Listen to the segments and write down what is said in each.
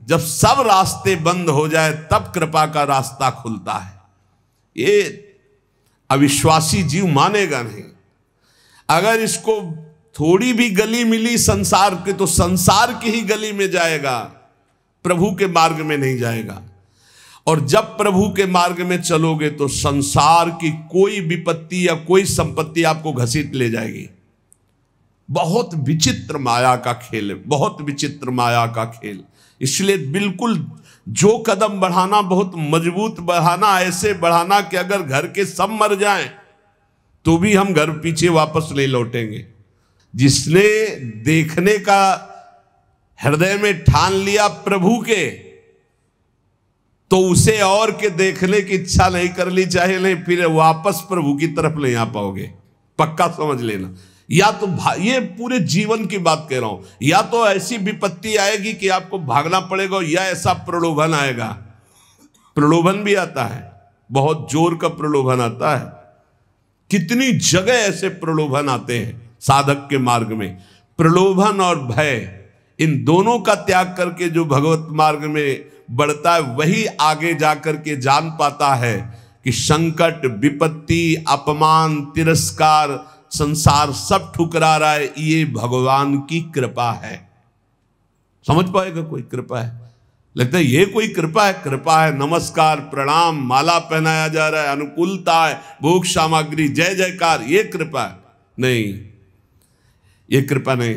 जब सब रास्ते बंद हो जाए तब कृपा का रास्ता खुलता है। ये अविश्वासी जीव मानेगा नहीं। अगर इसको थोड़ी भी गली मिली संसार के तो संसार की ही गली में जाएगा, प्रभु के मार्ग में नहीं जाएगा। और जब प्रभु के मार्ग में चलोगे तो संसार की कोई विपत्ति या कोई संपत्ति आपको घसीट ले जाएगी। बहुत विचित्र माया का खेल है, बहुत विचित्र माया का खेल। इसलिए बिल्कुल जो कदम बढ़ाना बहुत मजबूत बढ़ाना, ऐसे बढ़ाना कि अगर घर के सब मर जाएं तो भी हम घर पीछे वापस नहीं लौटेंगे। जिसने देखने का हृदय में ठान लिया प्रभु के, तो उसे और के देखने की इच्छा नहीं कर ली, चाहे नहीं, फिर वापस प्रभु की तरफ नहीं आ पाओगे, पक्का समझ लेना। या तो ये पूरे जीवन की बात कह रहा हूं, या तो ऐसी विपत्ति आएगी कि आपको भागना पड़ेगा, या ऐसा प्रलोभन आएगा। प्रलोभन भी आता है, बहुत जोर का प्रलोभन आता है। कितनी जगह ऐसे प्रलोभन आते हैं साधक के मार्ग में। प्रलोभन और भय, इन दोनों का त्याग करके जो भगवत मार्ग में बढ़ता है वही आगे जाकर के जान पाता है कि संकट, विपत्ति, अपमान, तिरस्कार, संसार सब ठुकरा रहा है, ये भगवान की कृपा है। समझ पाएगा कोई कृपा है? लगता है ये कोई कृपा है? कृपा है, नमस्कार, प्रणाम, माला पहनाया जा रहा है, अनुकूलता है, भोग सामग्री, जय जयकार, ये कृपा है? नहीं, ये कृपा नहीं।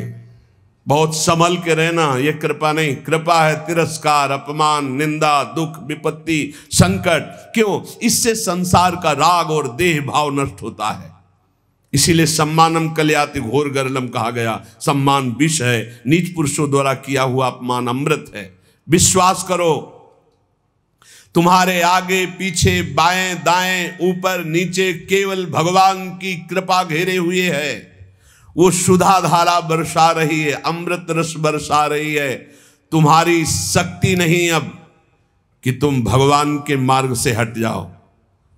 बहुत संभल के रहना, ये कृपा नहीं। कृपा है तिरस्कार, अपमान, निंदा, दुख, विपत्ति, संकट। क्यों? इससे संसार का राग और देह भाव नष्ट होता है। इसीलिए सम्मानम कल्याति घोर गरलम कहा गया। सम्मान विष है, नीच पुरुषों द्वारा किया हुआ अपमान अमृत है। विश्वास करो, तुम्हारे आगे पीछे बाएं दाएं ऊपर नीचे केवल भगवान की कृपा घेरे हुए है। वो सुधा धारा बरसा रही है, अमृत रस बरसा रही है। तुम्हारी शक्ति नहीं अब कि तुम भगवान के मार्ग से हट जाओ,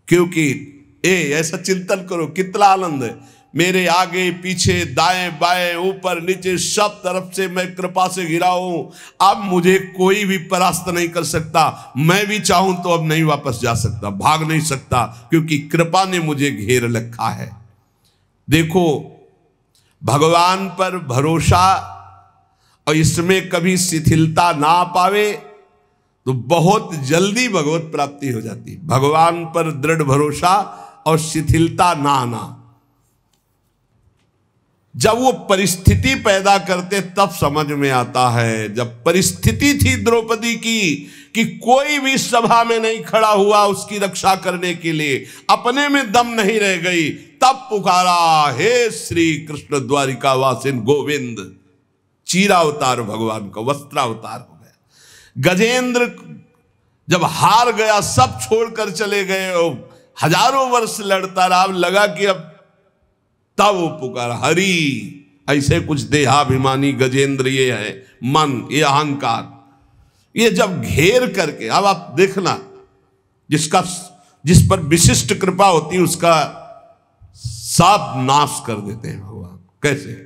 क्योंकि ऐसा चिंतन करो, कितना आनंद है। मेरे आगे पीछे दाएं बाएं ऊपर नीचे सब तरफ से मैं कृपा से घिरा हूं। अब मुझे कोई भी परास्त नहीं कर सकता। मैं भी चाहूं तो अब नहीं वापस जा सकता, भाग नहीं सकता, क्योंकि कृपा ने मुझे घेर रखा है। देखो, भगवान पर भरोसा और इसमें कभी शिथिलता ना पावे तो बहुत जल्दी भगवत प्राप्ति हो जाती है। भगवान पर दृढ़ भरोसा और शिथिलता ना आना। जब वो परिस्थिति पैदा करते तब समझ में आता है। जब परिस्थिति थी द्रौपदी की कि कोई भी सभा में नहीं खड़ा हुआ उसकी रक्षा करने के लिए, अपने में दम नहीं रह गई, तब पुकारा, हे श्री कृष्ण द्वारिका वासिन गोविंद। चीरावतार भगवान का वस्त्रावतार हो गया। गजेंद्र जब हार गया, सब छोड़कर चले गए, हजारों वर्ष लड़ता रहा, लगा कि अब तब वो पुकारा, हरि। ऐसे कुछ देहाभिमानी गजेंद्र ये है, मन, ये अहंकार, ये जब घेर करके, अब आप देखना, जिस पर विशिष्ट कृपा होती है उसका सब नाश कर देते हैं भगवान। कैसे?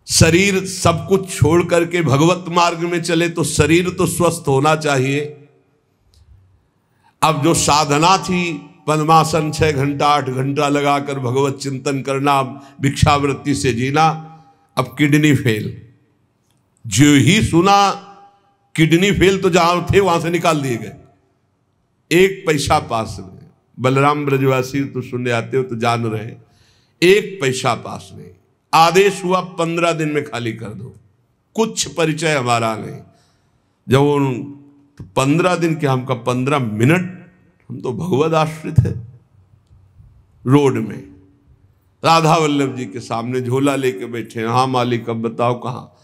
शरीर सब कुछ छोड़ करके भगवत मार्ग में चले तो शरीर तो स्वस्थ होना चाहिए। अब जो साधना थी, पद्मासन 6 घंटा 8 घंटा लगाकर भगवत चिंतन करना, भिक्षावृत्ति से जीना, अब किडनी फेल। जो ही सुना किडनी फेल तो जहां थे वहां से निकाल दिए गए, एक पैसा पास नहीं। बलराम ब्रजवासी तो सुनने आते हो तो जान रहे, एक पैसा पास नहीं। आदेश हुआ 15 दिन में खाली कर दो, कुछ परिचय हमारा नहीं। जब वो 15 दिन के, हमका 15 मिनट, हम तो भगवत आश्रित है। रोड में राधा वल्लभ जी के सामने झोला लेके बैठे, हाँ मालिक अब बताओ कहाँ।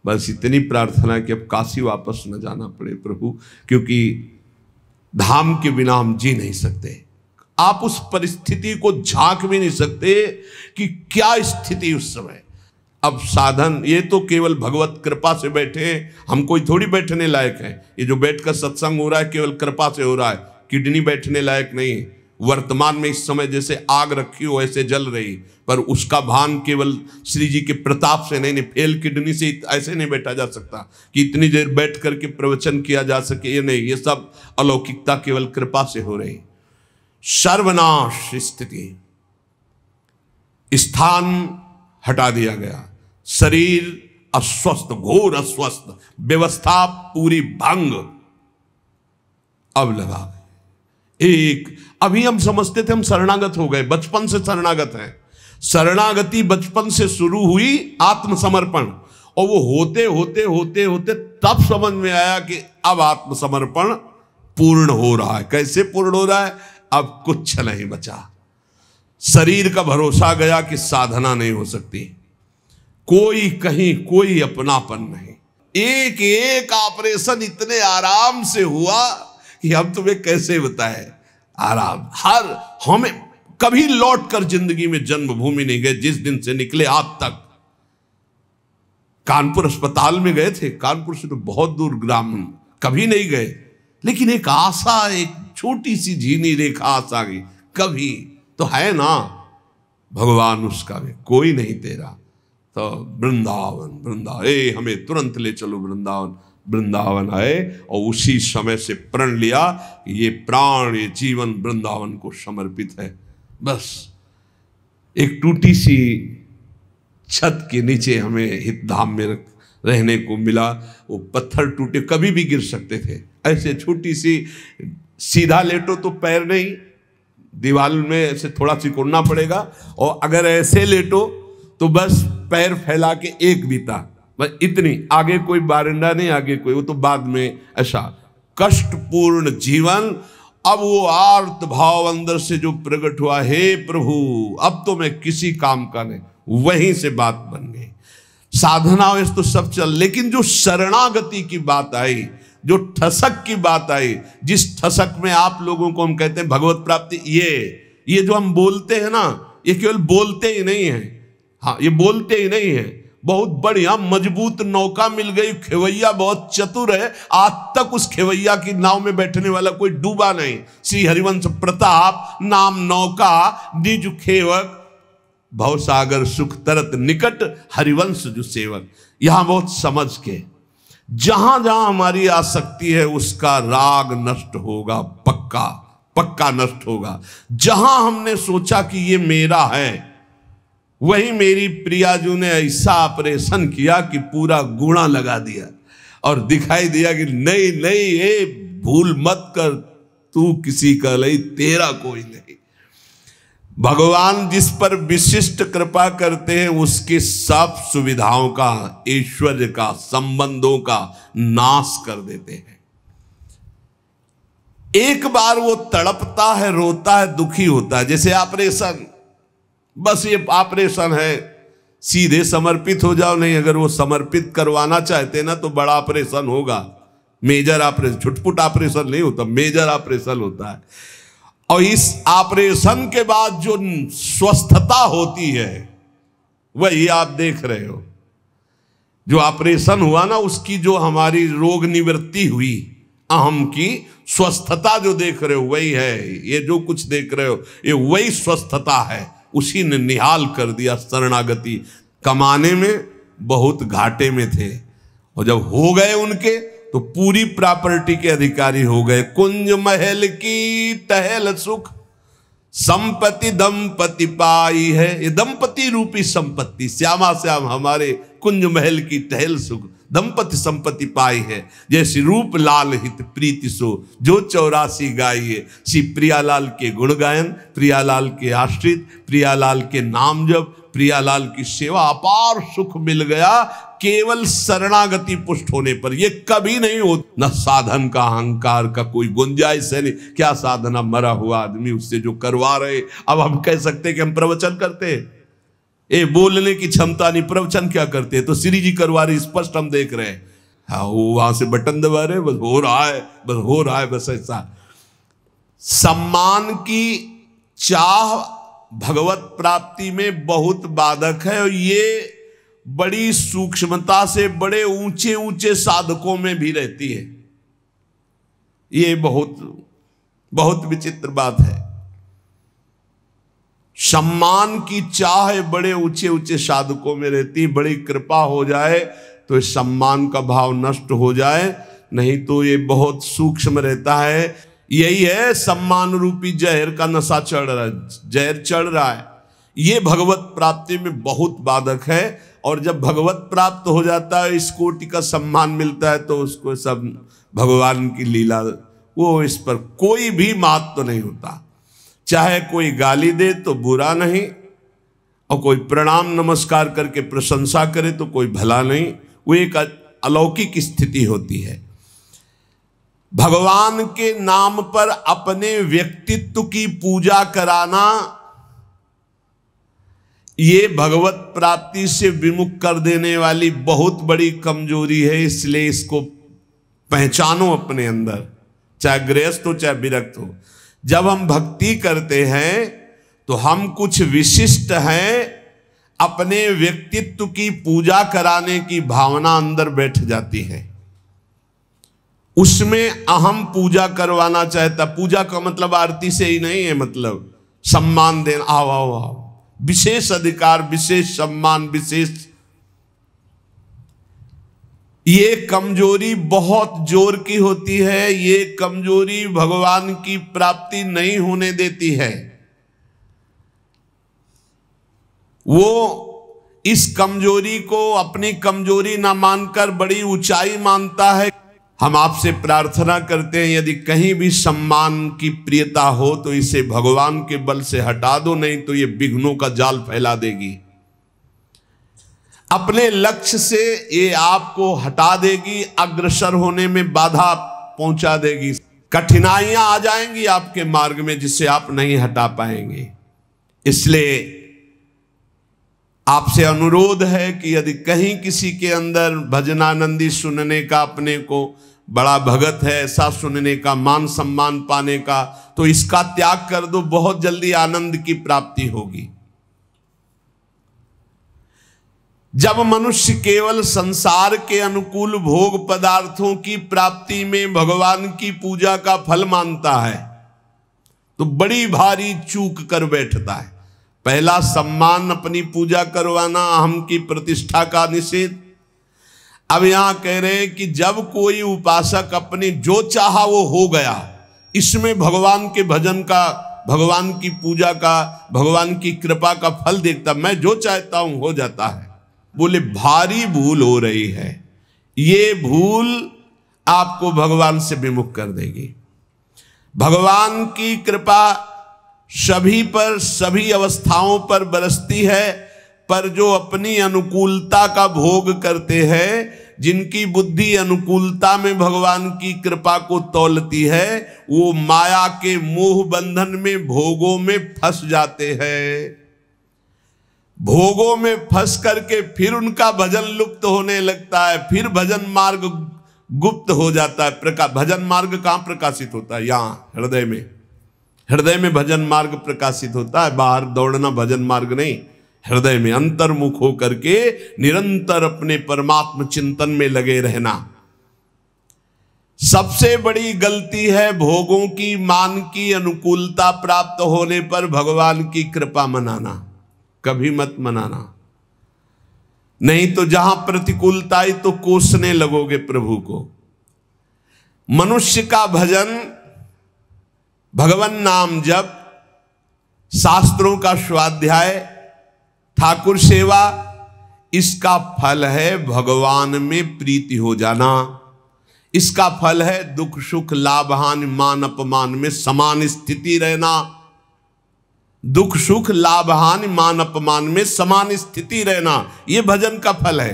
बस इतनी प्रार्थना कि अब काशी वापस न जाना पड़े प्रभु, क्योंकि धाम के बिना हम जी नहीं सकते। आप उस परिस्थिति को झांक भी नहीं सकते कि क्या स्थिति उस समय। अब साधन ये तो केवल भगवत कृपा से बैठे, हम कोई थोड़ी बैठने लायक है। ये जो बैठकर सत्संग हो रहा है केवल कृपा से हो रहा है, किडनी बैठने लायक नहीं है। वर्तमान में इस समय जैसे आग रखी हो ऐसे जल रही, पर उसका भान केवल श्री जी के प्रताप से नहीं, फेल किडनी से ऐसे नहीं बैठा जा सकता कि इतनी देर बैठ करके प्रवचन किया जा सके, ये नहीं, ये सब अलौकिकता केवल कृपा से हो रही। सर्वनाश स्थिति, स्थान हटा दिया गया, शरीर अस्वस्थ, घोर अस्वस्थ, व्यवस्था पूरी भंग। अब लगा एक, अभी हम समझते थे हम शरणागत हो गए, बचपन से शरणागत हैं। शरणागति बचपन से शुरू हुई, आत्मसमर्पण, और वो होते होते होते होते तब समझ में आया कि अब आत्मसमर्पण पूर्ण हो रहा है। कैसे पूर्ण हो रहा है? अब कुछ नहीं बचा। शरीर का भरोसा गया कि साधना नहीं हो सकती, कोई कहीं कोई अपनापन नहीं। एक एक ऑपरेशन इतने आराम से हुआ कि हम तुम्हें कैसे बताएं। आराम, हर हमें कभी लौट कर जिंदगी में जन्मभूमि नहीं गए, जिस दिन से निकले आज तक। कानपुर अस्पताल में गए थे, कानपुर से तो बहुत दूर ग्राम, कभी नहीं गए, लेकिन एक आशा, एक छोटी सी झीनी रेखा आशा की, कभी तो है ना भगवान उसका भी कोई नहीं तेरा। तो वृंदावन, वृंदावन, हमें तुरंत ले चलो वृंदावन। वृंदावन आए और उसी समय से प्रण लिया कि ये प्राण, ये जीवन वृंदावन को समर्पित है। बस एक टूटी सी छत के नीचे हमें हितधाम में रहने को मिला। वो पत्थर टूटे, कभी भी गिर सकते थे, ऐसे छोटी सी, सीधा लेटो तो पैर नहीं, दीवार में ऐसे थोड़ा सिकुड़ना पड़ेगा, और अगर ऐसे लेटो तो बस पैर फैला के एक बीता, बस इतनी, आगे कोई बारंडा नहीं, आगे कोई, वो तो बाद में। ऐसा कष्टपूर्ण जीवन। अब वो आर्त भाव अंदर से जो प्रकट हुआ, हे प्रभु अब तो मैं किसी काम का नहीं, वहीं से बात बन गई। साधना वैसे तो सब चल, लेकिन जो शरणागति की बात आई, जो ठसक की बात आई, जिस ठसक में आप लोगों को हम कहते हैं भगवत प्राप्ति, ये जो हम बोलते हैं ना, ये केवल बोलते ही नहीं है। हाँ, ये बोलते ही नहीं है, बहुत बढ़िया मजबूत नौका मिल गई, खेवैया बहुत चतुर है, आज तक उस खेवैया की नाव में बैठने वाला कोई डूबा नहीं। श्री हरिवंश प्रताप नाम नौका, निज खेवक, भवसागर सुख तरत निकट, हरिवंश जो सेवक। यहां बहुत समझ के, जहां जहां हमारी आसक्ति है उसका राग नष्ट होगा, पक्का पक्का नष्ट होगा। जहां हमने सोचा कि ये मेरा है, वही मेरी प्रियाजू ने ऐसा ऑपरेशन किया कि पूरा गुणा लगा दिया और दिखाई दिया कि नहीं नहीं, ये भूल मत कर, तू किसी का नहीं, तेरा कोई नहीं। भगवान जिस पर विशिष्ट कृपा करते हैं उसके सब सुविधाओं का, ऐश्वर्य का, संबंधों का नाश कर देते हैं। एक बार वो तड़पता है, रोता है, दुखी होता है, जैसे ऑपरेशन, बस ये ऑपरेशन है, सीधे समर्पित हो जाओ। नहीं, अगर वो समर्पित करवाना चाहते ना तो बड़ा ऑपरेशन होगा, मेजर ऑपरेशन, छुटपुट ऑपरेशन नहीं होता, मेजर ऑपरेशन होता है। और इस ऑपरेशन के बाद जो स्वस्थता होती है वही आप देख रहे हो। जो ऑपरेशन हुआ ना, उसकी जो हमारी रोग निवृत्ति हुई, अहम की स्वस्थता जो देख रहे हो वही है। ये जो कुछ देख रहे हो ये वही स्वस्थता है, उसी ने निहाल कर दिया। शरणागति कमाने में बहुत घाटे में थे, और जब हो गए उनके तो पूरी प्रॉपर्टी के अधिकारी हो गए। कुंज महल की टहल सुख, संपत्ति दंपति पाई है। ये दंपति रूपी संपत्ति, श्यामा श्याम हमारे कुंज महल की टहल सुख, दंपति संपत्ति पाई है। जैसे रूप लाल हित प्रीति सो, जो 84 गाइए। श्री प्रियालाल के गुण गायन, प्रियालाल के आश्रित, प्रियालाल के नाम जप, प्रियालाल की सेवा, अपार सुख मिल गया केवल शरणागति पुष्ट होने पर। ये कभी नहीं हो, न साधन का अहंकार का कोई गुंजाइश है नहीं। क्या साधना, मरा हुआ आदमी उससे जो करवा रहे। अब हम कह सकते कि हम प्रवचन करते, ये बोलने की क्षमता नहीं, प्रवचन क्या करते, तो श्री जी करवा रही, स्पष्ट हम देख रहे हैं। हाँ, वो वहां से बटन दबा रहे, बस हो रहा है, बस हो रहा है, बस ऐसा। सम्मान की चाह भगवत प्राप्ति में बहुत बाधक है, और ये बड़ी सूक्ष्मता से बड़े ऊंचे ऊंचे साधकों में भी रहती है। ये बहुत बहुत विचित्र बात है। सम्मान की चाह बड़े ऊंचे ऊंचे साधकों में रहती है। बड़ी कृपा हो जाए तो इस सम्मान का भाव नष्ट हो जाए, नहीं तो ये बहुत सूक्ष्म रहता है। यही है सम्मान रूपी जहर का नशा चढ़ रहा है, जहर चढ़ रहा है। ये भगवत प्राप्ति में बहुत बाधक है। और जब भगवत प्राप्त हो जाता है, इस कोटि का सम्मान मिलता है, तो उसको सब भगवान की लीला, वो इस पर कोई भी महत्व तो नहीं होता। चाहे कोई गाली दे तो बुरा नहीं, और कोई प्रणाम नमस्कार करके प्रशंसा करे तो कोई भला नहीं। वो एक अलौकिक स्थिति होती है। भगवान के नाम पर अपने व्यक्तित्व की पूजा कराना, ये भगवत प्राप्ति से विमुख कर देने वाली बहुत बड़ी कमजोरी है। इसलिए इसको पहचानो अपने अंदर, चाहे गृहस्थ हो चाहे विरक्त हो। जब हम भक्ति करते हैं तो हम कुछ विशिष्ट हैं, अपने व्यक्तित्व की पूजा कराने की भावना अंदर बैठ जाती है। उसमें अहम पूजा करवाना चाहता। पूजा का मतलब आरती से ही नहीं है, मतलब सम्मान देना, आओ आओ आओ, विशेष अधिकार, विशेष सम्मान, विशेष। ये कमजोरी बहुत जोर की होती है। ये कमजोरी भगवान की प्राप्ति नहीं होने देती है। वो इस कमजोरी को अपनी कमजोरी ना मानकर बड़ी ऊंचाई मानता है। हम आपसे प्रार्थना करते हैं, यदि कहीं भी सम्मान की प्रियता हो तो इसे भगवान के बल से हटा दो, नहीं तो ये विघ्नों का जाल फैला देगी। अपने लक्ष्य से ये आपको हटा देगी, अग्रसर होने में बाधा पहुंचा देगी। कठिनाइयां आ जाएंगी आपके मार्ग में जिसे आप नहीं हटा पाएंगे। इसलिए आपसे अनुरोध है कि यदि कहीं किसी के अंदर भजनानंदी सुनने का, अपने को बड़ा भगत है ऐसा सुनने का, मान सम्मान पाने का, तो इसका त्याग कर दो, बहुत जल्दी आनंद की प्राप्ति होगी। जब मनुष्य केवल संसार के अनुकूल भोग पदार्थों की प्राप्ति में भगवान की पूजा का फल मानता है तो बड़ी भारी चूक कर बैठता है। पहला, सम्मान, अपनी पूजा करवाना, अहम की प्रतिष्ठा का निषेध। अब यहां कह रहे हैं कि जब कोई उपासक अपनी जो चाहा वो हो गया, इसमें भगवान के भजन का, भगवान की पूजा का, भगवान की कृपा का फल देखता, मैं जो चाहता हूं हो जाता है, बोले भारी भूल हो रही है। ये भूल आपको भगवान से विमुख कर देगी। भगवान की कृपा सभी पर, सभी अवस्थाओं पर बरसती है, पर जो अपनी अनुकूलता का भोग करते हैं, जिनकी बुद्धि अनुकूलता में भगवान की कृपा को तौलती है, वो माया के मोह बंधन में, भोगों में फंस जाते हैं। भोगों में फंस करके फिर उनका भजन लुप्त होने लगता है, फिर भजन मार्ग गुप्त हो जाता है। भजन मार्ग कहां प्रकाशित होता है? यहां हृदय में। हृदय में भजन मार्ग प्रकाशित होता है, बाहर दौड़ना भजन मार्ग नहीं। हृदय में अंतर्मुख होकर के निरंतर अपने परमात्म चिंतन में लगे रहना। सबसे बड़ी गलती है भोगों की, मान की अनुकूलता प्राप्त होने पर भगवान की कृपा मनाना। कभी मत मनाना, नहीं तो जहां प्रतिकूलता आई तो कोसने लगोगे प्रभु को। मनुष्य का भजन, भगवान नाम जप, शास्त्रों का स्वाध्याय, ठाकुर सेवा, इसका फल है भगवान में प्रीति हो जाना। इसका फल है दुख सुख लाभ हानि मान अपमान में समान स्थिति रहना। दुख सुख लाभ हानि मान अपमान में समान स्थिति रहना, यह भजन का फल है।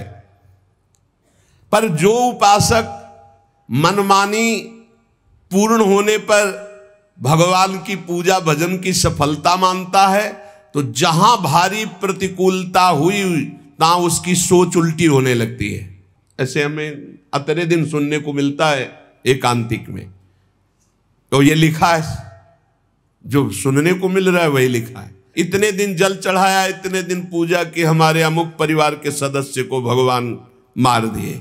पर जो उपासक मनमानी पूर्ण होने पर भगवान की पूजा भजन की सफलता मानता है, तो जहां भारी प्रतिकूलता हुई तहां उसकी सोच उल्टी होने लगती है। ऐसे हमें अतरे दिन सुनने को मिलता है एकांतिक में। तो ये लिखा है, जो सुनने को मिल रहा है वही लिखा है। इतने दिन जल चढ़ाया, इतने दिन पूजा की, हमारे अमुक परिवार के सदस्य को भगवान मार दिए।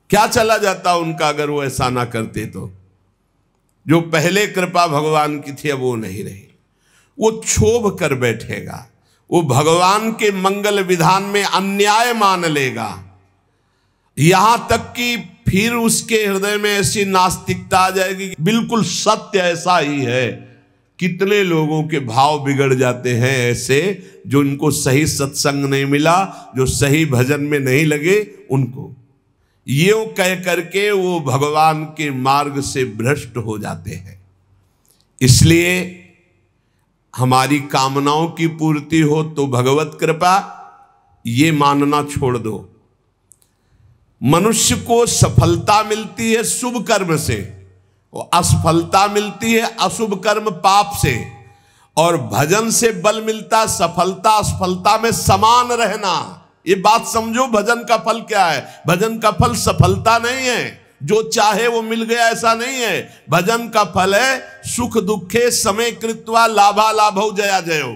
क्या चला जाता उनका अगर वो ऐसा ना करते तो? जो पहले कृपा भगवान की थी अब वो नहीं रही। वो क्षोभ कर बैठेगा। वो भगवान के मंगल विधान में अन्याय मान लेगा। यहां तक कि फिर उसके हृदय में ऐसी नास्तिकता आ जाएगी कि बिल्कुल सत्य ऐसा ही है। कितने लोगों के भाव बिगड़ जाते हैं ऐसे, जो इनको सही सत्संग नहीं मिला, जो सही भजन में नहीं लगे, उनको यूं कह करके वो भगवान के मार्ग से भ्रष्ट हो जाते हैं। इसलिए हमारी कामनाओं की पूर्ति हो तो भगवत कृपा, ये मानना छोड़ दो। मनुष्य को सफलता मिलती है शुभ कर्म से, और असफलता मिलती है अशुभ कर्म पाप से। और भजन से बल मिलता सफलता असफलता में समान रहना। ये बात समझो, भजन का फल क्या है? भजन का फल सफलता नहीं है, जो चाहे वो मिल गया ऐसा नहीं है। भजन का फल है सुख दुखे समय कृत्वा लाभा लाभौ जया जयो।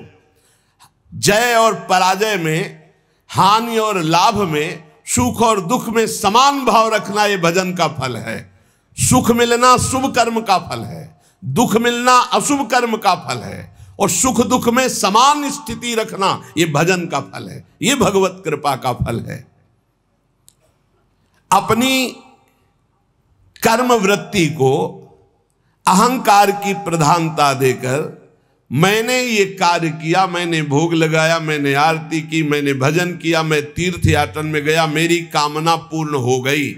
जय और पराजय में, हानि और लाभ में, सुख और दुख में समान भाव रखना, ये भजन का फल है। सुख मिलना शुभ कर्म का फल है, दुख मिलना अशुभ कर्म का फल है, और सुख दुख में समान स्थिति रखना, ये भजन का फल है, ये भगवत कृपा का फल है। अपनी कर्म वृत्ति को अहंकार की प्रधानता देकर मैंने ये कार्य किया, मैंने भोग लगाया, मैंने आरती की, मैंने भजन किया, मैं तीर्थ याटन में गया, मेरी कामना पूर्ण हो गई।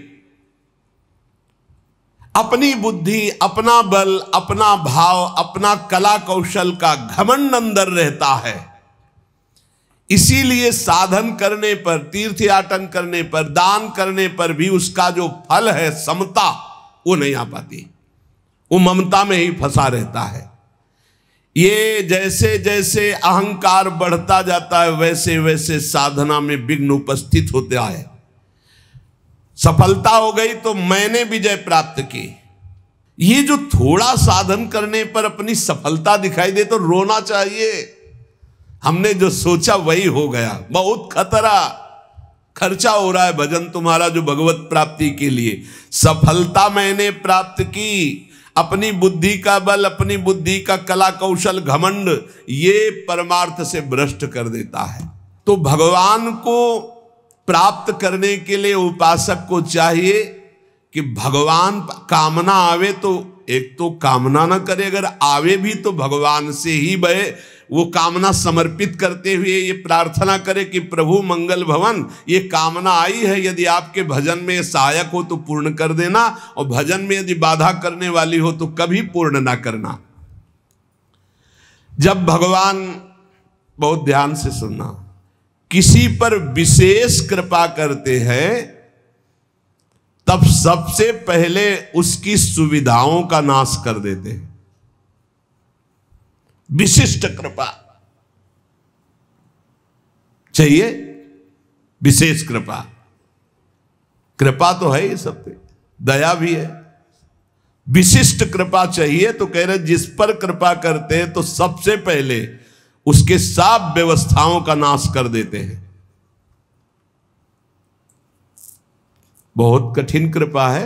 अपनी बुद्धि, अपना बल, अपना भाव, अपना कला कौशल का घमंड अंदर रहता है। इसीलिए साधन करने पर, तीर्थ याटन करने पर, दान करने पर भी उसका जो फल है समता, वो नहीं आ पाती। वो ममता में ही फंसा रहता है। ये जैसे जैसे अहंकार बढ़ता जाता है, वैसे वैसे साधना में विघ्न उपस्थित होता है। सफलता हो गई तो मैंने विजय प्राप्त की। ये जो थोड़ा साधन करने पर अपनी सफलता दिखाई दे तो रोना चाहिए। हमने जो सोचा वही हो गया। बहुत खतरा, खर्चा हो रहा है भजन तुम्हारा जो भगवत प्राप्ति के लिए। सफलता मैंने प्राप्त की, अपनी बुद्धि का बल, अपनी बुद्धि का कला कौशल, घमंड, ये परमार्थ से भ्रष्ट कर देता है। तो भगवान को प्राप्त करने के लिए उपासक को चाहिए कि भगवान कामना आवे तो एक तो कामना ना करे, अगर आवे भी तो भगवान से ही बहे। वो कामना समर्पित करते हुए ये प्रार्थना करे कि प्रभु मंगल भवन, ये कामना आई है, यदि आपके भजन में सहायक हो तो पूर्ण कर देना, और भजन में यदि बाधा करने वाली हो तो कभी पूर्ण ना करना। जब भगवान, बहुत ध्यान से सुनना, किसी पर विशेष कृपा करते हैं तब सबसे पहले उसकी सुविधाओं का नाश कर देते हैं। विशिष्ट कृपा चाहिए, विशेष कृपा। कृपा तो है ही सब पे, दया भी है। विशिष्ट कृपा चाहिए तो कह रहे जिस पर कृपा करते हैं तो सबसे पहले उसके सब व्यवस्थाओं का नाश कर देते हैं। बहुत कठिन कृपा है।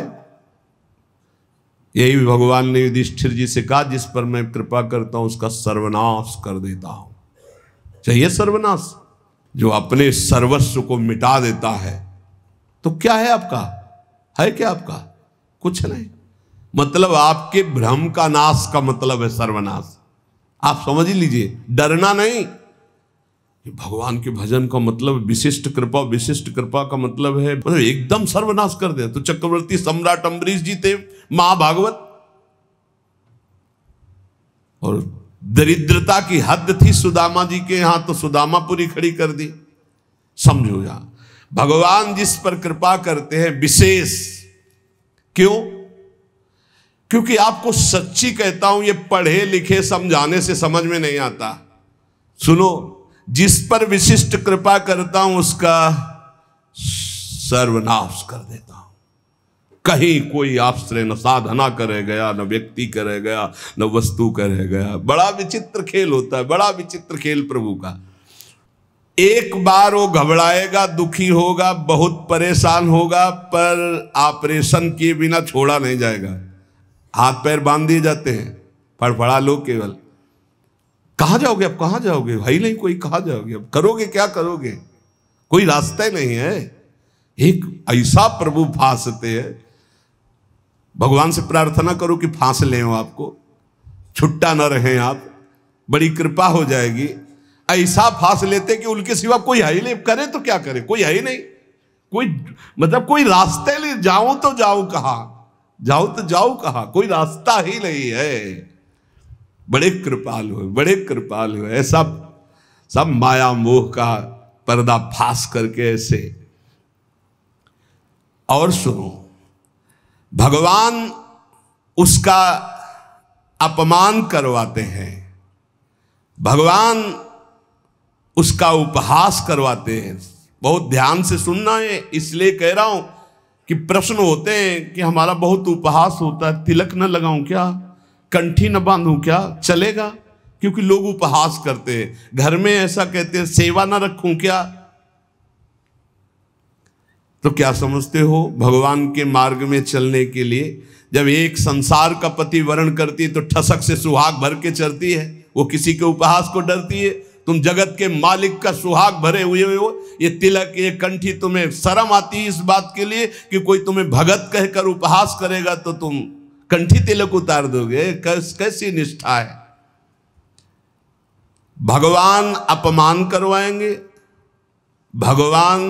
यही भगवान ने युधिष्ठिर जी से कहा, जिस पर मैं कृपा करता हूं उसका सर्वनाश कर देता हूं। चाहिए सर्वनाश, जो अपने सर्वस्व को मिटा देता है। तो क्या है आपका? है क्या आपका? कुछ नहीं। मतलब आपके भ्रम का नाश का मतलब है सर्वनाश। आप समझ लीजिए, डरना नहीं। भगवान के भजन का मतलब विशिष्ट कृपा, विशिष्ट कृपा का मतलब है मतलब एकदम सर्वनाश कर दे। तो चक्रवर्ती सम्राट अम्बरीश जी थे महाभागवत, और दरिद्रता की हद थी सुदामा जी के यहां, तो सुदामापुरी खड़ी कर दी। समझो यहां भगवान जिस पर कृपा करते हैं विशेष। क्यों? क्योंकि आपको सच्ची कहता हूं, ये पढ़े लिखे समझाने से समझ में नहीं आता। सुनो, जिस पर विशिष्ट कृपा करता हूं उसका सर्वनाश कर देता हूं। कहीं कोई आश्रय न साधना करे गया, न व्यक्ति करे गया, न वस्तु करे गया। बड़ा विचित्र खेल होता है, बड़ा विचित्र खेल प्रभु का। एक बार वो घबराएगा, दुखी होगा, बहुत परेशान होगा, पर ऑपरेशन किए बिना छोड़ा नहीं जाएगा। हाथ पैर बांध दिए जाते हैं, फड़फड़ा लो केवल। कहाँ जाओगे? अब कहाँ जाओगे भाई? नहीं कोई, कहाँ जाओगे? अब करोगे क्या करोगे? कोई रास्ता ही नहीं है। एक ऐसा प्रभु फांसते हैं। भगवान से प्रार्थना करो कि फांस लें वो आपको, छुट्टा न रहे आप, बड़ी कृपा हो जाएगी। ऐसा फांस लेते कि उनके सिवा कोई है ही नहीं, करे तो क्या करे, कोई है ही नहीं, कोई मतलब कोई रास्ते नहीं। जाऊं तो जाऊं कहां, जाऊं तो जाऊं कहां, कोई रास्ता ही नहीं है। बड़े कृपालु है, बड़े कृपालु है। सब माया मोह का पर्दा फांस करके ऐसे। और सुनो, भगवान उसका अपमान करवाते हैं, भगवान उसका उपहास करवाते हैं। बहुत ध्यान से सुनना है, इसलिए कह रहा हूं कि प्रश्न होते हैं कि हमारा बहुत उपहास होता है, तिलक न लगाऊं क्या, कंठी न बांधूं क्या, चलेगा? क्योंकि लोग उपहास करते हैं। घर में ऐसा कहते हैं, सेवा न रखूं क्या? तो क्या समझते हो, भगवान के मार्ग में चलने के लिए जब एक संसार का पति वर्ण करती है तो ठसक से सुहाग भर के चलती है, वो किसी के उपहास को डरती है। तुम जगत के मालिक का सुहाग भरे हुए हो, ये तिलक ये कंठी, तुम्हें शर्म आती है इस बात के लिए कि कोई तुम्हें भगत कहकर उपहास करेगा तो तुम कंठी तिलक उतार दोगे? कैसी निष्ठा है? भगवान अपमान करवाएंगे, भगवान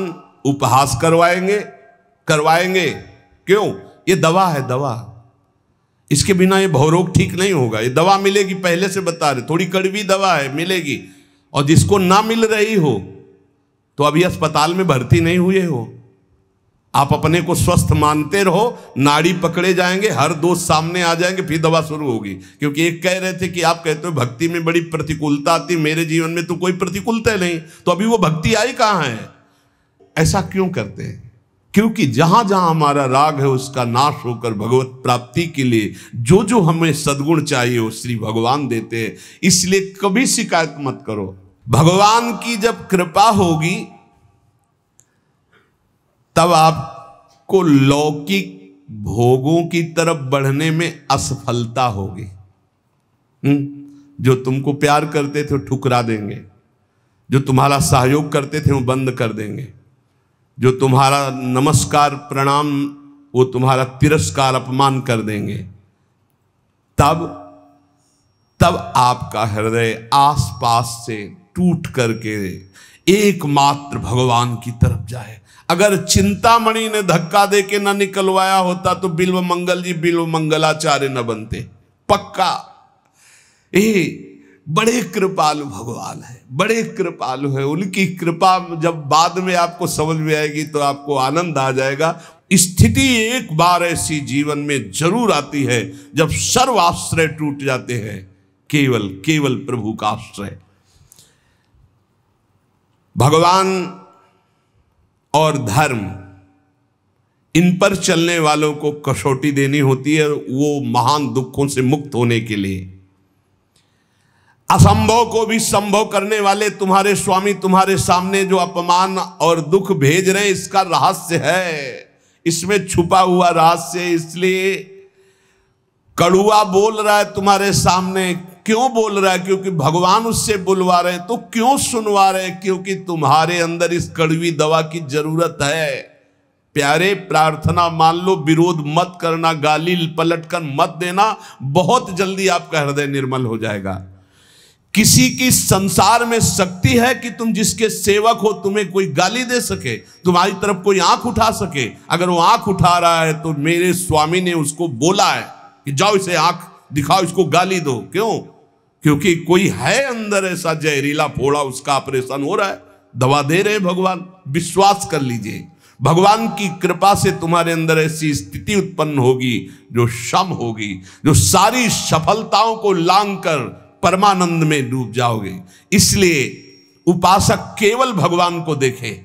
उपहास करवाएंगे। क्यों? ये दवा है, दवा। इसके बिना ये भवरोग ठीक नहीं होगा। ये दवा मिलेगी, पहले से बता रहे, थोड़ी कड़वी दवा है, मिलेगी। और जिसको ना मिल रही हो तो अभी अस्पताल में भर्ती नहीं हुए हो, आप अपने को स्वस्थ मानते रहो, नाड़ी पकड़े जाएंगे, हर दोष सामने आ जाएंगे, फिर दवा शुरू होगी। क्योंकि एक कह रहे थे कि आप कहते हो भक्ति में बड़ी प्रतिकूलता आती, मेरे जीवन में तो कोई प्रतिकूलता नहीं, तो अभी वो भक्ति आई कहाँ है? ऐसा क्यों करते हैं? क्योंकि जहां जहां हमारा राग है उसका नाश होकर भगवत प्राप्ति के लिए जो जो हमें सद्गुण चाहिए वो श्री भगवान देते हैं। इसलिए कभी शिकायत मत करो। भगवान की जब कृपा होगी तब आपको लौकिक भोगों की तरफ बढ़ने में असफलता होगी। जो तुमको प्यार करते थे वो ठुकरा देंगे, जो तुम्हारा सहयोग करते थे वो बंद कर देंगे, जो तुम्हारा नमस्कार प्रणाम वो तुम्हारा तिरस्कार अपमान कर देंगे। तब आपका हृदय आसपास से टूट करके एकमात्र भगवान की तरफ जाए। अगर चिंतामणि ने धक्का देके न निकलवाया होता तो बिल्व मंगल जी बिल्व मंगलाचार्य न बनते, पक्का। बड़े कृपालु भगवान है, बड़े कृपालु है। उनकी कृपा जब बाद में आपको समझ में आएगी तो आपको आनंद आ जाएगा। स्थिति एक बार ऐसी जीवन में जरूर आती है जब सर्व आश्रय टूट जाते हैं, केवल प्रभु का आश्रय। भगवान और धर्म, इन पर चलने वालों को कसौटी देनी होती है, वो महान दुखों से मुक्त होने के लिए। असंभव को भी संभव करने वाले तुम्हारे स्वामी तुम्हारे सामने जो अपमान और दुख भेज रहे हैं, इसका रहस्य है, इसमें छुपा हुआ रहस्य। इसलिए कड़ुआ बोल रहा है तुम्हारे सामने, क्यों बोल रहा है? क्योंकि भगवान उससे बुलवा रहे। तो क्यों सुनवा रहे? क्योंकि तुम्हारे अंदर इस कड़वी दवा की जरूरत है। प्यारे, प्रार्थना मान लो, विरोध मत करना, गाली पलट कर मत देना, बहुत जल्दी आपका हृदय निर्मल हो जाएगा। किसी की संसार में शक्ति है कि तुम जिसके सेवक हो तुम्हें कोई गाली दे सके, तुम्हारी तरफ कोई आंख उठा सके? अगर वो आंख उठा रहा है तो मेरे स्वामी ने उसको बोला है कि जाओ इसे आंख दिखाओ, इसको गाली दो। क्यों? क्योंकि कोई है अंदर ऐसा जहरीला फोड़ा, उसका ऑपरेशन हो रहा है, दवा दे रहे भगवान। विश्वास कर लीजिए, भगवान की कृपा से तुम्हारे अंदर ऐसी स्थिति उत्पन्न होगी जो शम होगी, जो सारी सफलताओं को लांग कर परमानंद में डूब जाओगे। इसलिए उपासक केवल भगवान को देखे।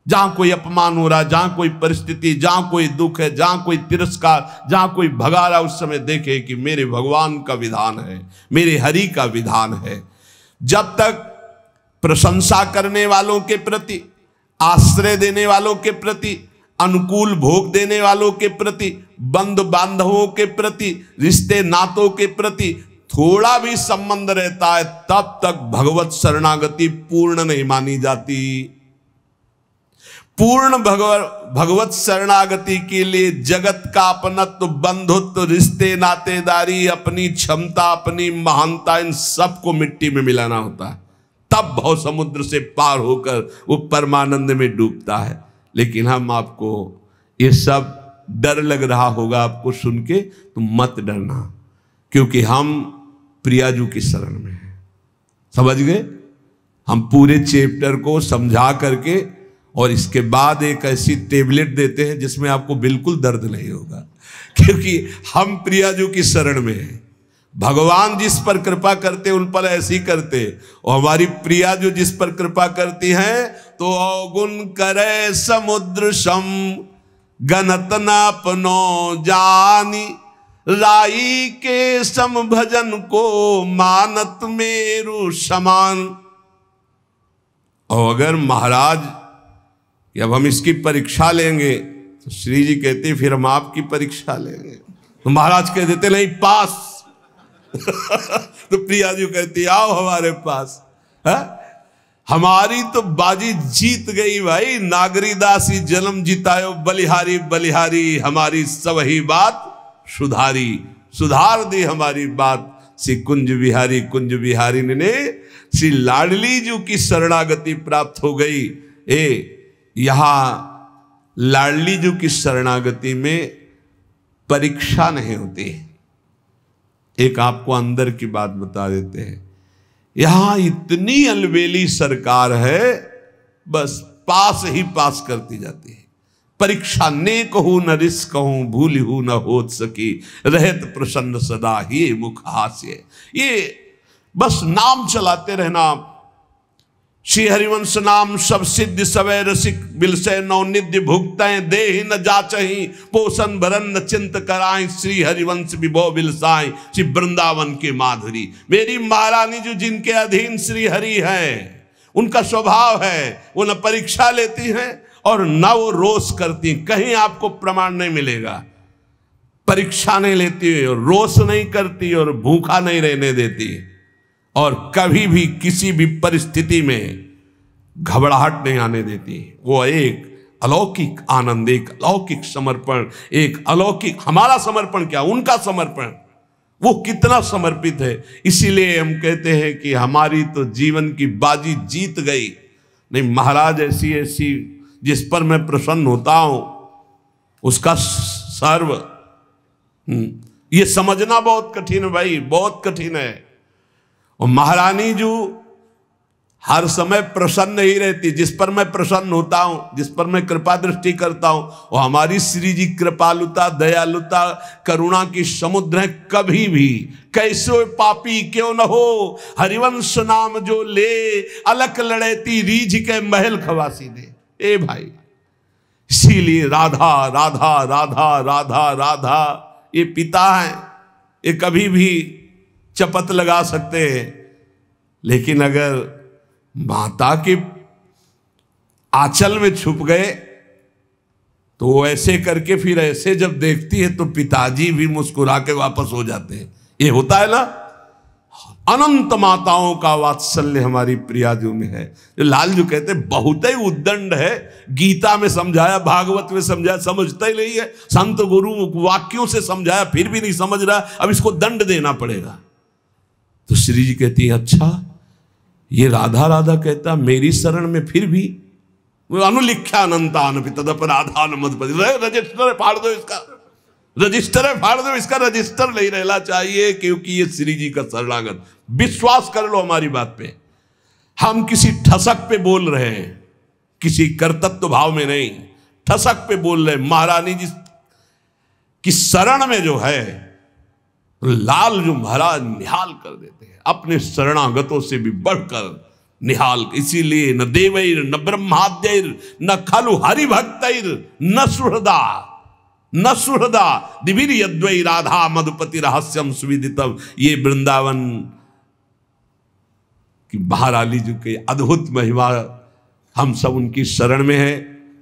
जहां कोई अपमान हो रहा है, जहां कोई परिस्थिति, जहां कोई दुख है, जहां कोई तिरस्कार, जहां कोई भगा रहा है, उस समय देखे कि मेरे भगवान का विधान है, मेरे हरि का विधान है। जब तक प्रशंसा करने वालों के प्रति, आश्रय देने वालों के प्रति, अनुकूल भोग देने वालों के प्रति, बंधु बांधवों के प्रति, रिश्ते नातों के प्रति थोड़ा भी संबंध रहता है तब तक भगवत शरणागति पूर्ण नहीं मानी जाती। पूर्ण भगवत शरणागति के लिए जगत का अपनत्व, बंधुत्व, रिश्ते, नातेदारी, अपनी क्षमता, अपनी महानता, इन सबको मिट्टी में मिलाना होता है, तब भव समुद्र से पार होकर वो परमानंद में डूबता है। लेकिन हम आपको ये सब डर लग रहा होगा आपको सुन के, तो मत डरना, क्योंकि हम प्रियाजू की शरण में हैं। समझ गए? हम पूरे चैप्टर को समझा करके और इसके बाद एक ऐसी टेबलेट देते हैं जिसमें आपको बिल्कुल दर्द नहीं होगा, क्योंकि हम प्रियाजू की शरण में हैं। भगवान जिस पर कृपा करते उन पर ऐसी करते, और हमारी प्रियाजू जिस पर कृपा करती हैं तो अवगुण करे समुद्र सम गणत नापनो जानी, राई के सम भजन को मानत मेरु समान। और अगर महाराज कि अब हम इसकी परीक्षा लेंगे, तो श्री जी कहते फिर हम आपकी परीक्षा लेंगे, तो महाराज कह देते नहीं पास। तो प्रियाजू कहती आओ हमारे पास, है? हमारी तो बाजी जीत गई भाई। नागरीदासी जन्म जितायो बलिहारी बलिहारी, हमारी सब ही बात सुधारी, सुधार दी हमारी बात। श्री कुंज बिहारी ने श्री लाडली जी की शरणागति प्राप्त हो गई। यहां लाडली जी की शरणागति में परीक्षा नहीं होती। एक आपको अंदर की बात बता देते हैं, यहां इतनी अलबेली सरकार है, बस पास ही पास करती जाती है। परीक्षा ने कहूं न रिस कहूं, भूल हूं न होत सकी, रहत प्रसन्न सदा ही मुख हास्य। ये बस नाम चलाते रहना। श्री हरिवंश नाम सब सिद्ध सवै रसिक, बिलसे नवनिध्य भुगतै, देहि न जाचहि पोषण भरन न चिंत कराएं, श्री हरिवंश विभो बिलसाएं, श्री वृंदावन के माधुरी। मेरी महारानी जो जिनके अधीन श्री हरि है, उनका स्वभाव है वो न परीक्षा लेती हैं और न वो रोष करती। कहीं आपको प्रमाण नहीं मिलेगा। परीक्षा नहीं लेती और रोष नहीं करती और भूखा नहीं रहने देती, और कभी भी किसी भी परिस्थिति में घबराहट नहीं आने देती। वो एक अलौकिक आनंद, एक अलौकिक समर्पण, एक अलौकिक, हमारा समर्पण क्या, उनका समर्पण, वो कितना समर्पित है। इसीलिए हम कहते हैं कि हमारी तो जीवन की बाजी जीत गई। नहीं, महाराज ऐसी ऐसी जिस पर मैं प्रसन्न होता हूं उसका सर्व, ये समझना बहुत कठिन है भाई, बहुत कठिन है। और महारानी जो हर समय प्रसन्न ही रहती, जिस पर मैं प्रसन्न होता हूं, जिस पर मैं कृपा दृष्टि करता हूं, वो हमारी श्री जी कृपालुता, दयालुता, करुणा की समुद्र है। कभी भी कैसे पापी क्यों न हो, हरिवंश नाम जो ले, अलक लड़ेती रीझ के महल खवासी दे। ए भाई, इसीलिए राधा राधा राधा राधा राधा ये पिता है, ये कभी भी चपत लगा सकते हैं, लेकिन अगर माता के आंचल में छुप गए तो वो ऐसे करके फिर ऐसे जब देखती है तो पिताजी भी मुस्कुरा के वापस हो जाते हैं। ये होता है ना, अनंत माताओं का वात्सल्य हमारी प्रियाजू में है। जो लालजू कहते बहुत ही उद्दंड है, गीता में समझाया, भागवत में समझाया, समझता ही नहीं है, संत गुरु वाक्यों से समझाया फिर भी नहीं समझ रहा, अब इसको दंड देना पड़ेगा। तो श्री जी कहती है अच्छा, ये राधा राधा कहता मेरी शरण में फिर भी अनुलिख्या अनंतान तदप राधा मधुपति, रजिस्टर फाड़ दो इसका, रजिस्टर फाड़ दो इसका, रजिस्टर नहीं रहना चाहिए, क्योंकि ये श्री जी का शरणागत। विश्वास कर लो हमारी बात पे, हम किसी ठसक पे बोल रहे हैं, किसी कर्तव्य भाव में नहीं, ठसक पे बोल रहे हैं। महारानी जी की शरण में जो है, लाल जो महाराज निहाल कर देते हैं, अपने शरणागतों से भी बढ़कर निहाल। इसीलिए न देवैर न ब्रह्माद्यैर न खलु हरिभक्तैर न सुहृदा न सुहृदा दिवीर यद्वै राधा मधुपति रहस्यम सुविदितम। ये वृंदावन की महारानी जी के अद्भुत महिमा, हम सब उनकी शरण में है।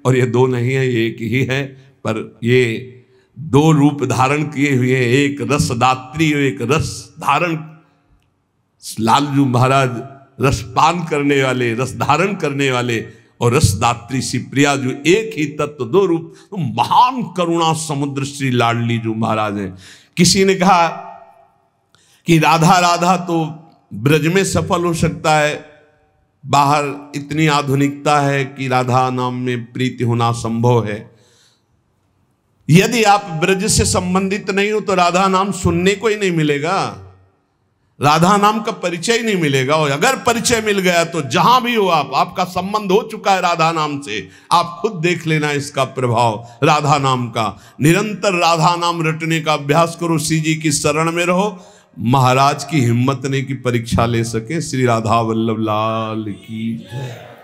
और ये दो नहीं है, ये एक ही है, पर ये दो रूप धारण किए हुए हैं, एक रसदात्री और एक रस धारण लालजू महाराज रसपान करने वाले, रस धारण करने वाले और रसदात्री श्री प्रिया जो एक ही तत्व दो रूप, तो महान करुणा समुद्र श्री लाडली जो महाराज हैं। किसी ने कहा कि राधा राधा तो ब्रज में सफल हो सकता है, बाहर इतनी आधुनिकता है कि राधा नाम में प्रीति होना संभव है। यदि आप ब्रज से संबंधित नहीं हो तो राधा नाम सुनने को ही नहीं मिलेगा, राधा नाम का परिचय नहीं मिलेगा। और अगर परिचय मिल गया तो जहां भी हो आप, आपका संबंध हो चुका है राधा नाम से, आप खुद देख लेना इसका प्रभाव राधा नाम का। निरंतर राधा नाम रटने का अभ्यास करो, श्री जी की शरण में रहो। महाराज की हिम्मत नहीं कि परीक्षा ले सके। श्री राधा वल्लभ लाल की जय।